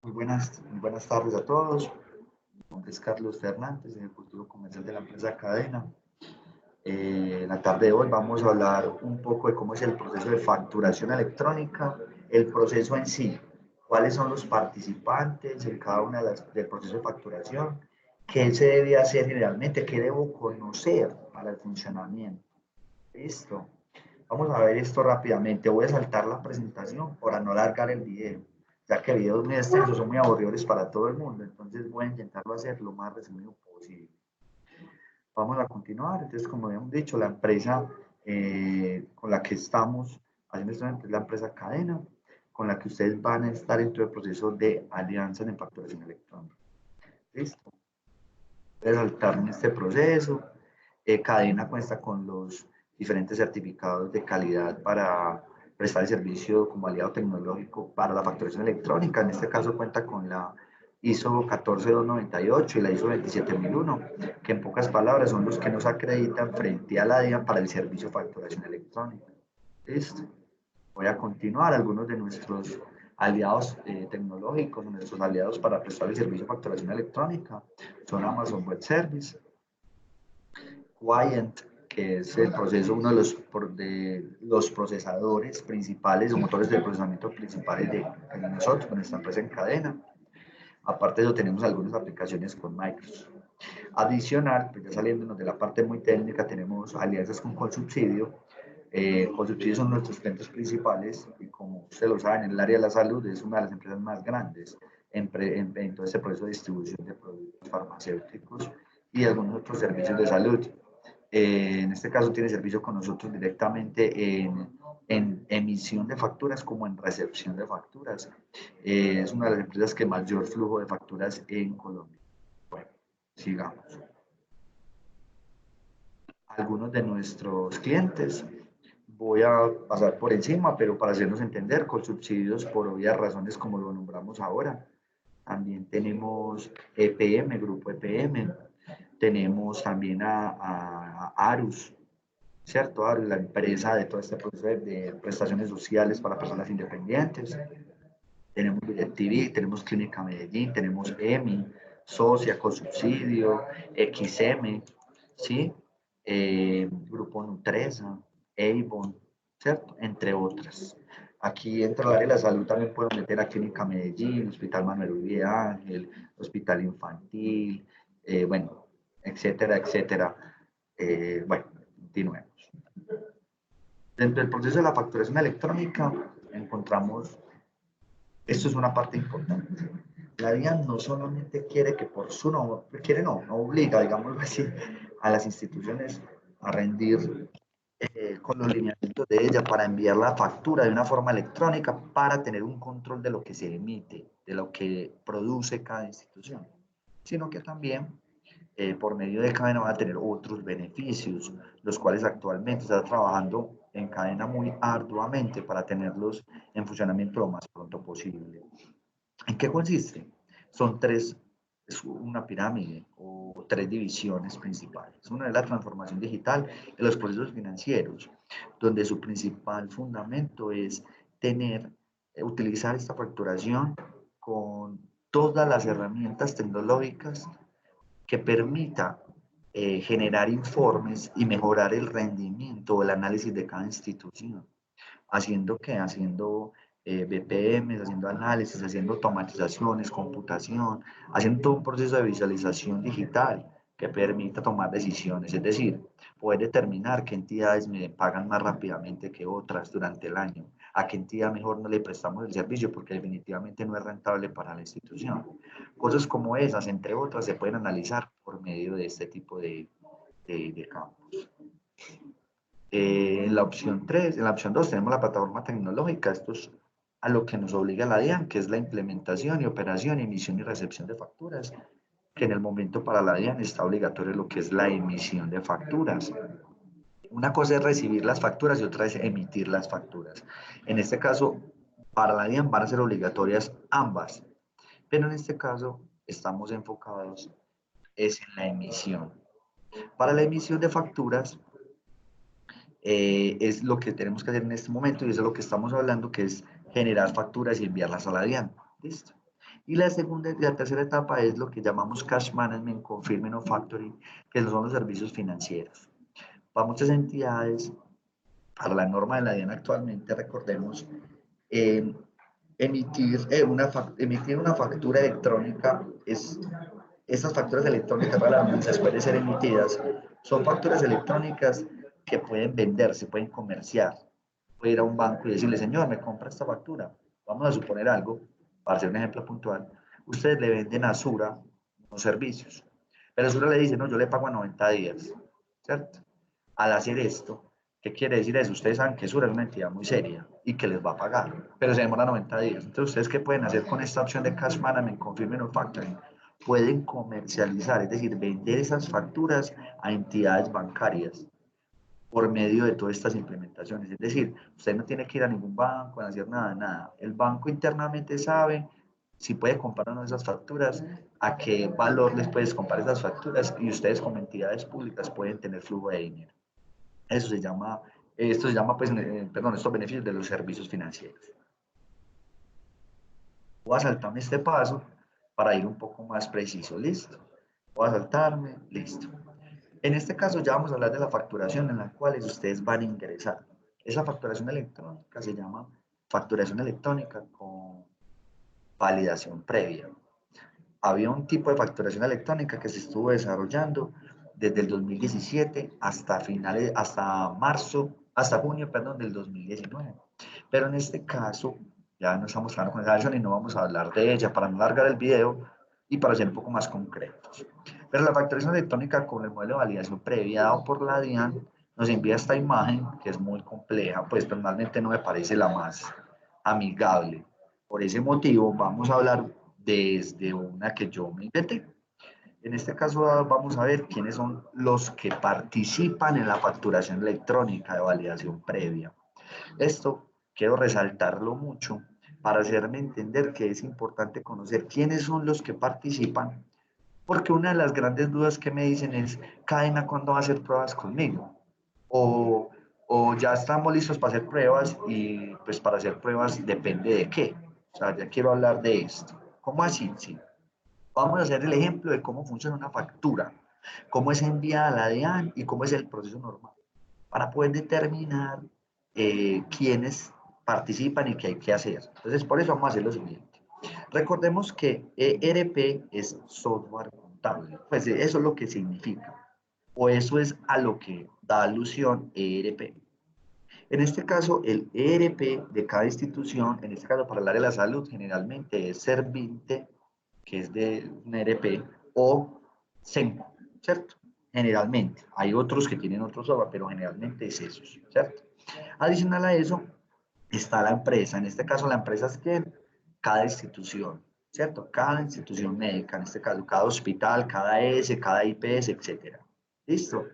Muy buenas tardes a todos. Mi nombre es Carlos Fernández, ejecutivo comercial de la empresa Cadena. La tarde de hoy vamos a hablar un poco de cómo es el proceso de facturación electrónica, el proceso en sí, cuáles son los participantes en cada una del proceso de facturación, qué se debe hacer generalmente, qué debo conocer para el funcionamiento. Listo. Vamos a ver esto rápidamente. Voy a saltar la presentación para no alargar el video, ya que videos muy extensos son muy aburridos para todo el mundo. Entonces voy a intentarlo hacer lo más resumido posible. Vamos a continuar. Entonces, como habíamos dicho, la empresa con la que estamos haciendo esto es la empresa Cadena, con la que ustedes van a estar en todo el proceso de alianza en facturación electrónica. Listo. Voy a saltar en este proceso. Cadena cuenta con los diferentes certificados de calidad para prestar el servicio como aliado tecnológico para la facturación electrónica. En este caso cuenta con la ISO 14298 y la ISO 27001, que en pocas palabras son los que nos acreditan frente a la DIAN para el servicio de facturación electrónica. Listo. Voy a continuar. Algunos de nuestros aliados tecnológicos, nuestros aliados para prestar el servicio de facturación electrónica son Amazon Web Service, Quient, que es el proceso, uno de los procesadores principales o motores de procesamiento principales de nosotros, con esta empresa en cadena. Aparte de eso, tenemos algunas aplicaciones con Microsoft. Adicional, pues ya saliéndonos de la parte muy técnica, tenemos alianzas con Colsubsidio. Colsubsidio son nuestros clientes principales y como ustedes lo saben, en el área de la salud es una de las empresas más grandes en todo este proceso de distribución de productos farmacéuticos y algunos otros servicios de salud. En este caso tiene servicio con nosotros directamente en emisión de facturas como en recepción de facturas. Es una de las empresas que mayor flujo de facturas en Colombia. Bueno, sigamos. Algunos de nuestros clientes, voy a pasar por encima, pero para hacernos entender, con subsidios por obvias razones como lo nombramos ahora. También tenemos EPM, Grupo EPM, tenemos también a Arus, ¿cierto? Arus, la empresa de todo este proceso de prestaciones sociales para personas independientes. Tenemos DirecTV, tenemos Clínica Medellín, tenemos EMI, Socia, Consubsidio, XM, ¿sí? Grupo Nutresa, Avon, ¿cierto? Entre otras. Aquí dentro del área de la salud también puedo meter a Clínica Medellín, Hospital Manuel Uribe Ángel, Hospital Infantil, bueno, etcétera, etcétera. Bueno, continuemos. Dentro del proceso de la facturación electrónica encontramos, esto es una parte importante. La DIAN no solamente quiere que por su no, quiere no obliga, digámoslo así, a las instituciones a rendir con los lineamientos de ella para enviar la factura de una forma electrónica para tener un control de lo que se emite, de lo que produce cada institución, sino que también por medio de cadena van a tener otros beneficios, los cuales actualmente está trabajando en cadena muy arduamente para tenerlos en funcionamiento lo más pronto posible. ¿En qué consiste? Son tres, es una pirámide o tres divisiones principales. Una es la transformación digital de los procesos financieros, donde su principal fundamento es utilizar esta facturación con todas las herramientas tecnológicas que permita generar informes y mejorar el rendimiento o el análisis de cada institución. ¿Haciendo qué? Haciendo BPMs, haciendo análisis, haciendo automatizaciones, computación, haciendo todo un proceso de visualización digital que permita tomar decisiones, es decir, poder determinar qué entidades me pagan más rápidamente que otras durante el año, a qué entidad mejor no le prestamos el servicio porque definitivamente no es rentable para la institución. Cosas como esas, entre otras, se pueden analizar por medio de este tipo de campos. En la opción 3, en la opción 2 tenemos la plataforma tecnológica. Esto es a lo que nos obliga la DIAN, que es la implementación y operación, emisión y recepción de facturas, que en el momento para la DIAN está obligatorio lo que es la emisión de facturas. Una cosa es recibir las facturas y otra es emitir las facturas. En este caso, para la DIAN van a ser obligatorias ambas, pero en este caso estamos enfocados es en la emisión. Para la emisión de facturas, es lo que tenemos que hacer en este momento y eso es lo que estamos hablando, que es generar facturas y enviarlas a la DIAN. ¿Listo? Y la segunda y la tercera etapa es lo que llamamos cash management, confirming o factoring, que son los servicios financieros. Para muchas entidades, para la norma de la DIAN actualmente, recordemos, eh, emitir una factura electrónica estas facturas electrónicas para las pueden ser emitidas. Son facturas electrónicas que pueden venderse, pueden comerciar. Puede ir a un banco y decirle, señor, me compra esta factura. Vamos a suponer algo, para hacer un ejemplo puntual. Ustedes le venden a Sura unos servicios, pero Sura le dice, no, yo le pago a 90 días, ¿cierto? Al hacer esto, ¿qué quiere decir eso? Ustedes saben que Sura es una entidad muy seria y que les va a pagar, pero se demora 90 días. Entonces, ¿ustedes qué pueden hacer con esta opción de Cash Management, Confirming o Factoring? Pueden comercializar, es decir, vender esas facturas a entidades bancarias por medio de todas estas implementaciones. Es decir, usted no tiene que ir a ningún banco a hacer nada, nada. El banco internamente sabe si puede comprar o no esas facturas, a qué valor les puedes comprar esas facturas y ustedes como entidades públicas pueden tener flujo de dinero. Eso se llama, esto se llama, pues, perdón, estos beneficios de los servicios financieros. Voy a saltarme este paso para ir un poco más preciso, ¿listo? Voy a saltarme, listo. En este caso ya vamos a hablar de la facturación en la cual ustedes van a ingresar. Esa facturación electrónica se llama facturación electrónica con validación previa. Había un tipo de facturación electrónica que se estuvo desarrollando desde el 2017 hasta finales, hasta marzo, hasta junio, perdón, del 2019. Pero en este caso, ya no estamos hablando con esa versión y no vamos a hablar de ella para no alargar el video y para ser un poco más concretos. Pero la facturación electrónica con el modelo de validación previa dado por la DIAN nos envía esta imagen que es muy compleja, pues personalmente no me parece la más amigable. Por ese motivo vamos a hablar desde una que yo me inventé. En este caso vamos a ver quiénes son los que participan en la facturación electrónica de validación previa. Esto quiero resaltarlo mucho para hacerme entender que es importante conocer quiénes son los que participan, porque una de las grandes dudas que me dicen es, Cadena, ¿cuándo va a hacer pruebas conmigo? O, o ya estamos listos para hacer pruebas y pues para hacer pruebas depende de qué. O sea, ya quiero hablar de esto. ¿Cómo así? Sí. Vamos a hacer el ejemplo de cómo funciona una factura, cómo es enviada a la DIAN y cómo es el proceso normal, para poder determinar quiénes participan y qué hay que hacer. Entonces, por eso vamos a hacer lo siguiente. Recordemos que ERP es software contable, pues eso es lo que significa, o eso es a lo que da alusión ERP. En este caso, el ERP de cada institución, en este caso para el área de la salud, generalmente es Serviente, que es de un ERP, o Senco, ¿cierto? Generalmente. Hay otros que tienen otro software, pero generalmente es eso, ¿cierto? Adicional a eso, está la empresa. En este caso, la empresa es que cada institución, ¿cierto? Cada institución médica, en este caso, cada hospital, cada ES, cada IPS, etcétera. ¿Listo?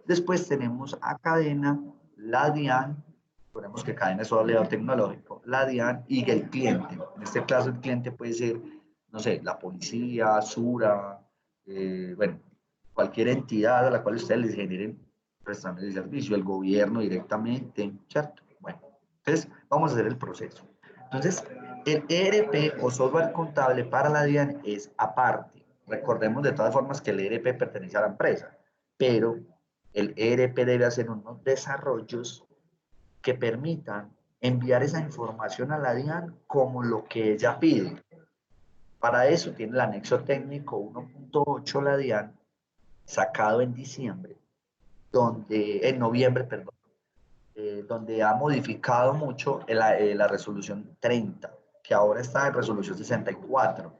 Después tenemos a cadena, la DIAN, ponemos que cadena es su aliado tecnológico, la DIAN y el cliente. En este caso, el cliente puede ser, no sé, la policía, Sura, bueno, cualquier entidad a la cual ustedes les generen prestando el servicio, el gobierno directamente, ¿cierto? Bueno, entonces vamos a hacer el proceso. Entonces, el ERP o software contable para la DIAN es aparte. Recordemos de todas formas que el ERP pertenece a la empresa, pero el ERP debe hacer unos desarrollos que permitan enviar esa información a la DIAN como lo que ella pide. Para eso tiene el anexo técnico 1.8 la DIAN, sacado en diciembre, en noviembre, perdón, donde ha modificado mucho la resolución 30, que ahora está en resolución 64,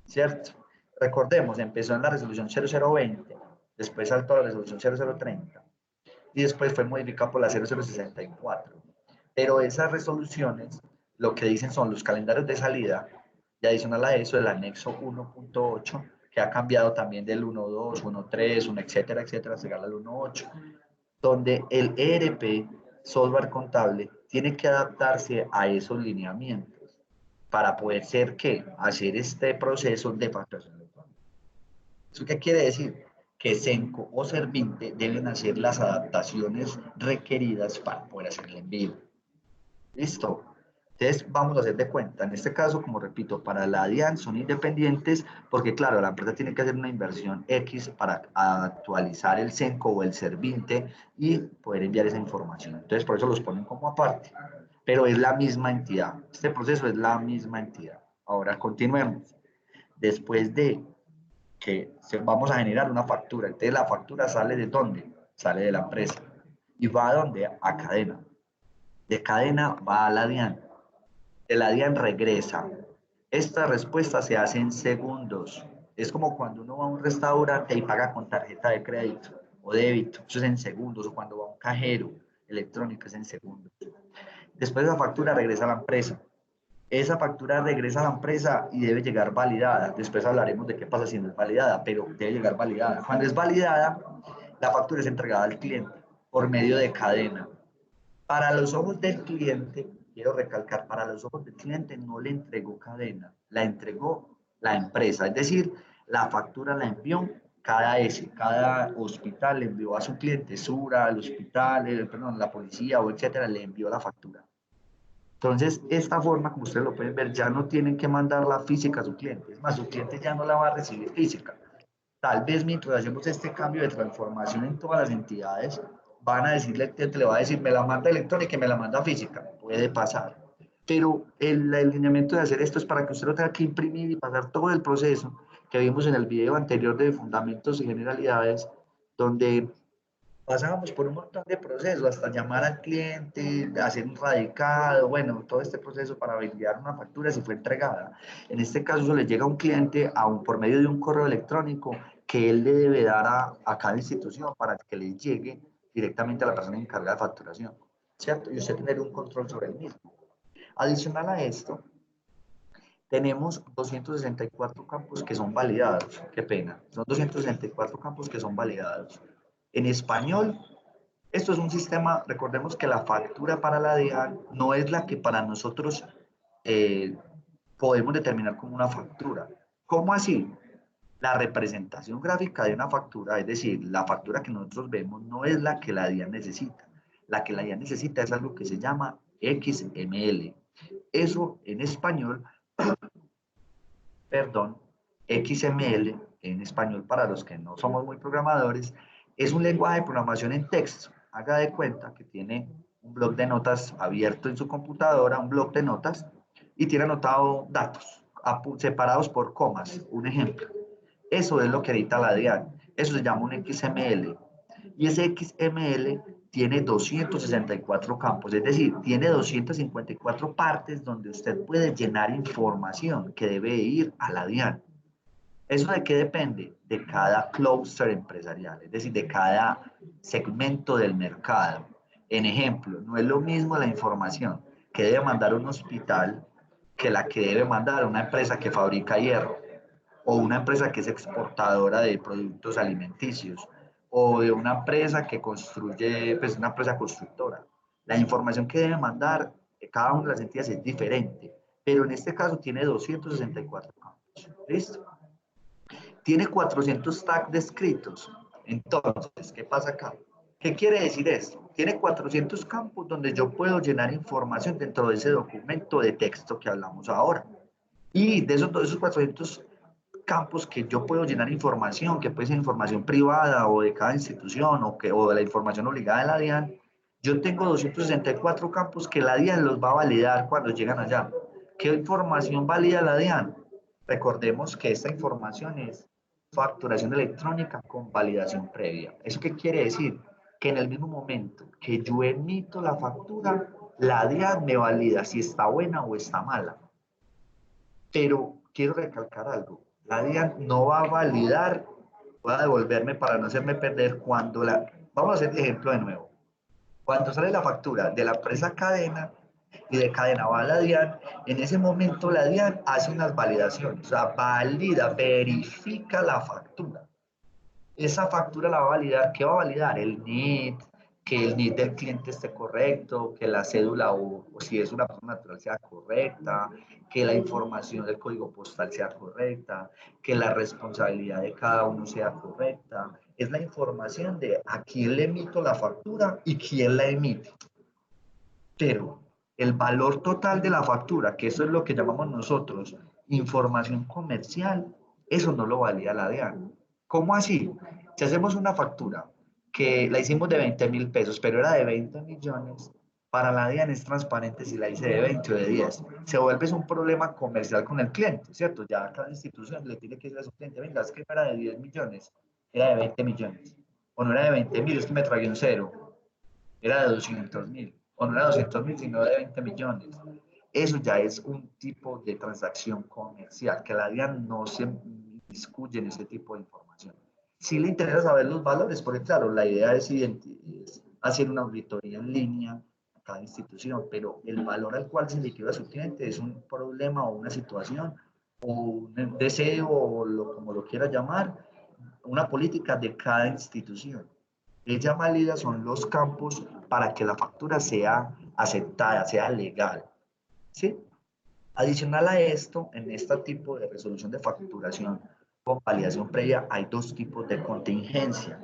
¿cierto? Recordemos, empezó en la resolución 0020, después saltó a la resolución 0030 y después fue modificado por la 0064. Pero esas resoluciones lo que dicen son los calendarios de salida y adicional a eso el anexo 1.8 que ha cambiado también del 1.2, 1.3, 1, etcétera, etcétera, hasta llegar al 1.8, donde el ERP, software contable, tiene que adaptarse a esos lineamientos para poder ser que hacer este proceso de facturación electrónica. ¿Eso qué quiere decir? Que Senco o Serviente deben hacer las adaptaciones requeridas para poder hacer el envío. ¿Listo? Entonces, vamos a hacer de cuenta. En este caso, como repito, para la DIAN son independientes porque, claro, la empresa tiene que hacer una inversión X para actualizar el CENCO o el CERVINTE y poder enviar esa información. Entonces, por eso los ponen como aparte. Pero es la misma entidad. Este proceso es la misma entidad. Ahora, continuemos. Después de que vamos a generar una factura, entonces la factura sale ¿de dónde? Sale de la empresa. ¿Y va a dónde? A cadena. De cadena va a la DIAN. De la DIAN regresa. Esta respuesta se hace en segundos. Es como cuando uno va a un restaurante y paga con tarjeta de crédito o débito. Eso es en segundos. O cuando va a un cajero electrónico es en segundos. Después esa factura regresa a la empresa. Esa factura regresa a la empresa y debe llegar validada. Después hablaremos de qué pasa si no es validada, pero debe llegar validada. Cuando es validada, la factura es entregada al cliente por medio de cadena. Para los ojos del cliente, quiero recalcar, para los ojos del cliente no le entregó cadena, la entregó la empresa. Es decir, la factura la envió cada hospital le envió a su cliente, Sura, el hospital, perdón, la policía o etcétera, le envió la factura. Entonces, esta forma, como ustedes lo pueden ver, ya no tienen que mandarla física a su cliente. Es más, su cliente ya no la va a recibir física. Tal vez mientras hacemos este cambio de transformación en todas las entidades, van a decirle, al cliente le va a decir, me la manda electrónica y me la manda física. Puede pasar. Pero el alineamiento de hacer esto es para que usted lo tenga que imprimir y pasar todo el proceso que vimos en el video anterior de fundamentos y generalidades, donde pasábamos por un montón de procesos, hasta llamar al cliente, hacer un radicado, bueno, todo este proceso para enviar una factura si fue entregada. En este caso, eso le llega a un cliente por medio de un correo electrónico que él le debe dar a cada institución para que le llegue directamente a la persona encargada de facturación, ¿cierto? Y usted tener un control sobre el mismo. Adicional a esto, tenemos 264 campos que son validados. Qué pena. Son 264 campos que son validados. En español, esto es un sistema, recordemos que la factura para la DIAN no es la que para nosotros eh, podemos determinar como una factura. ¿Cómo así? La representación gráfica de una factura, es decir, la factura que nosotros vemos no es la que la DIAN necesita. La que la DIAN necesita es algo que se llama XML. Eso en español, perdón, XML en español para los que no somos muy programadores, es un lenguaje de programación en texto. Haga de cuenta que tiene un bloc de notas abierto en su computadora, un bloc de notas, y tiene anotado datos separados por comas, un ejemplo. Eso es lo que edita la DIAN. Eso se llama un XML. Y ese XML tiene 264 campos, es decir, tiene 254 partes donde usted puede llenar información que debe ir a la DIAN. ¿Eso de qué depende? De cada clúster empresarial, es decir, de cada segmento del mercado. En ejemplo, no es lo mismo la información que debe mandar un hospital que la que debe mandar una empresa que fabrica hierro o una empresa que es exportadora de productos alimenticios o de una empresa que construye, pues una empresa constructora. La información que debe mandar cada una de las entidades es diferente, pero en este caso tiene 264 campos. ¿Listo? Tiene 400 tags descritos. Entonces, ¿qué pasa acá? ¿Qué quiere decir esto? Tiene 400 campos donde yo puedo llenar información dentro de ese documento de texto que hablamos ahora. Y de esos 400 campos que yo puedo llenar información, que puede ser información privada o de cada institución o de la información obligada de la DIAN, yo tengo 264 campos que la DIAN los va a validar cuando llegan allá. ¿Qué información valida la DIAN? Recordemos que esta información es facturación electrónica con validación previa. ¿Eso qué quiere decir? Que en el mismo momento que yo emito la factura, la DIAN me valida si está buena o está mala. Pero quiero recalcar algo, la DIAN no va a validar, voy a devolverme para no hacerme perder cuando vamos a hacer el ejemplo de nuevo, cuando sale la factura de la empresa cadena y de cadena va a la DIAN, en ese momento la DIAN hace unas validaciones, o sea, valida, verifica la factura. Esa factura la va a validar, ¿qué va a validar? El NIT, que el NIT del cliente esté correcto, que la cédula o si es una persona natural sea correcta, que la información del código postal sea correcta, que la responsabilidad de cada uno sea correcta. Es la información de a quién le emito la factura y quién la emite. Pero el valor total de la factura, que eso es lo que llamamos nosotros información comercial, eso no lo valida la DIAN. ¿Cómo así? Si hacemos una factura que la hicimos de 20.000 pesos, pero era de 20 millones, para la DIAN es transparente si la hice de 20 o de 10. Se vuelve un problema comercial con el cliente, ¿cierto? Ya cada institución le tiene que decir a su cliente, venga, es que no era de 10 millones, era de 20 millones. O no era de 20.000, es que me tragué un cero, era de 200.000. O no era 200.000, sino de 20 millones. Eso ya es un tipo de transacción comercial, que la DIAN no se discute en ese tipo de información. Si le interesa saber los valores, porque claro, la idea es hacer una auditoría en línea a cada institución, pero el valor al cual se liquida a su cliente es un problema o una situación o un deseo o como lo quiera llamar, una política de cada institución. Ella valida son los campos para que la factura sea aceptada, sea legal. ¿Sí? Adicional a esto, en este tipo de resolución de facturación con validación previa hay dos tipos de contingencia,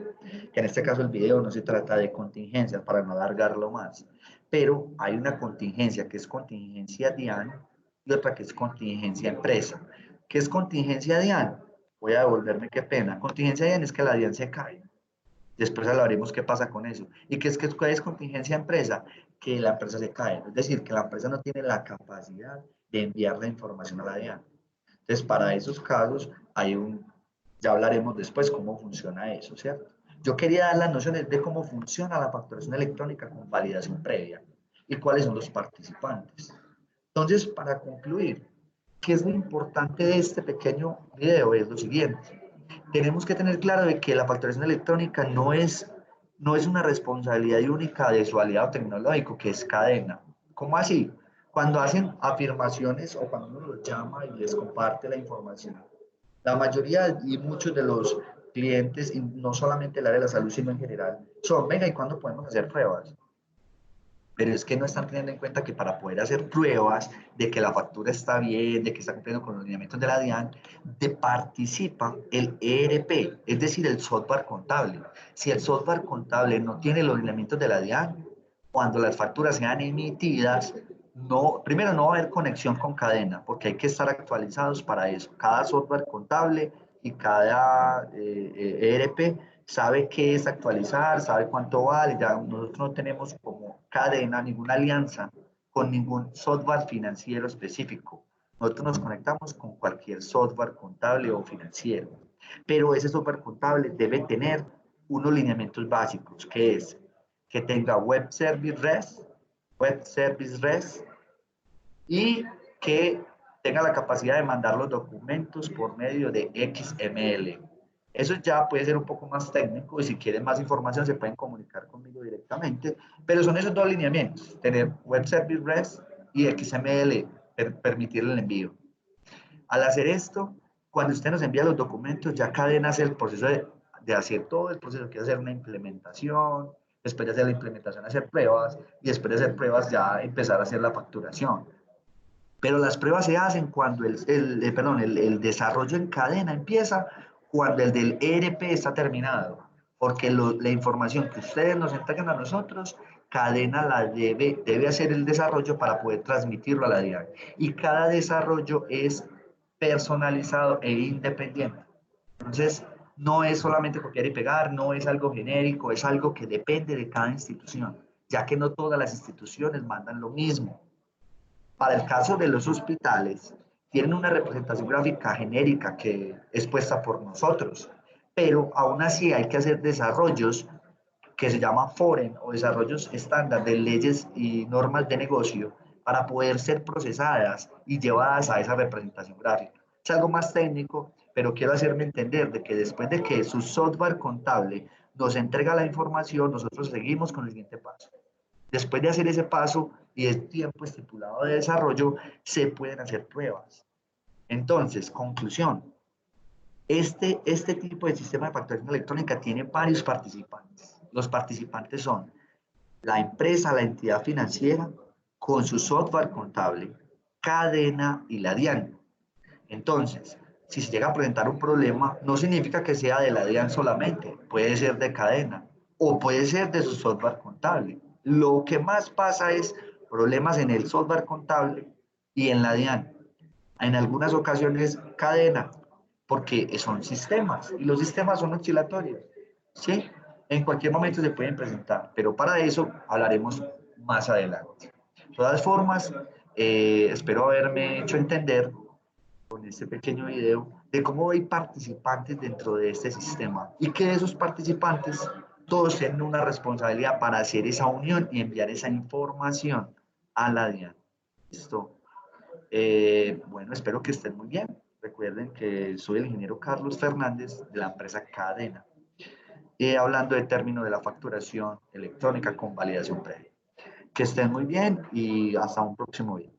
que en este caso el video no se trata de contingencia para no alargarlo más, pero hay una contingencia que es contingencia DIAN y otra que es contingencia empresa. ¿Qué es contingencia DIAN? Voy a devolverme, qué pena. Contingencia DIAN es que la DIAN se cae. Después hablaremos qué pasa con eso. ¿Y qué es contingencia empresa? Que la empresa se cae. Es decir, que la empresa no tiene la capacidad de enviar la información a la DIAN. Entonces, para esos casos, ya hablaremos después cómo funciona eso, ¿cierto? Yo quería dar las nociones de cómo funciona la facturación electrónica con validación previa y cuáles son los participantes. Entonces, para concluir, ¿qué es lo importante de este pequeño video? Es lo siguiente. Tenemos que tener claro de que la facturación electrónica no es una responsabilidad única de su aliado tecnológico, que es cadena. ¿Cómo así? Cuando hacen afirmaciones o cuando uno los llama y les comparte la información, la mayoría y muchos de los clientes, y no solamente el área de la salud, sino en general, son, venga, ¿y cuándo podemos hacer pruebas? Pero es que no están teniendo en cuenta que para poder hacer pruebas de que la factura está bien, de que está cumpliendo con los lineamientos de la DIAN, participa el ERP, es decir, el software contable. Si el software contable no tiene los lineamientos de la DIAN, cuando las facturas sean emitidas, primero no va a haber conexión con cadena, porque hay que estar actualizados para eso. Cada software contable y cada ERP sabe qué es actualizar, sabe cuánto vale. Ya nosotros no tenemos como cadena ninguna alianza con ningún software financiero específico. Nosotros nos conectamos con cualquier software contable o financiero, pero ese software contable debe tener unos lineamientos básicos, que es que tenga Web Service REST y que tenga la capacidad de mandar los documentos por medio de XML. Eso ya puede ser un poco más técnico y si quieren más información se pueden comunicar conmigo directamente, pero son esos dos lineamientos, tener Web Service REST y XML, permitir el envío. Al hacer esto, cuando usted nos envía los documentos, ya Cadena hace el proceso de hacer todo el proceso, que es hacer una implementación, después de hacer la implementación, hacer pruebas, y después de hacer pruebas ya empezar a hacer la facturación. Pero las pruebas se hacen cuando el desarrollo en cadena empieza, cuando el del ERP está terminado, porque la información que ustedes nos entregan a nosotros, cadena debe hacer el desarrollo para poder transmitirlo a la DIAN. Y cada desarrollo es personalizado e independiente. Entonces, no es solamente copiar y pegar, no es algo genérico, es algo que depende de cada institución, ya que no todas las instituciones mandan lo mismo. Para el caso de los hospitales, tienen una representación gráfica genérica que es puesta por nosotros, pero aún así hay que hacer desarrollos que se llaman foreign o desarrollos estándar de leyes y normas de negocio para poder ser procesadas y llevadas a esa representación gráfica. Es algo más técnico, pero quiero hacerme entender de que después de que su software contable nos entrega la información, nosotros seguimos con el siguiente paso. Después de hacer ese paso y el tiempo estipulado de desarrollo, se pueden hacer pruebas. Entonces, conclusión, este tipo de sistema de facturación electrónica tiene varios participantes. Los participantes son la empresa, la entidad financiera, con su software contable, cadena y la DIAN. Entonces, si se llega a presentar un problema, no significa que sea de la DIAN solamente, puede ser de cadena o puede ser de su software contable. Lo que más pasa es problemas en el software contable y en la DIAN. En algunas ocasiones cadena, porque son sistemas y los sistemas son oscilatorios, ¿sí? En cualquier momento se pueden presentar, pero para eso hablaremos más adelante. De todas formas, espero haberme hecho entender con este pequeño video de cómo hay participantes dentro de este sistema y que esos participantes todos tienen una responsabilidad para hacer esa unión y enviar esa información a la DIAN. ¿Listo? Bueno, espero que estén muy bien. Recuerden que soy el ingeniero Carlos Fernández de la empresa Cadena, hablando de término de la facturación electrónica con validación previa. Que estén muy bien y hasta un próximo video.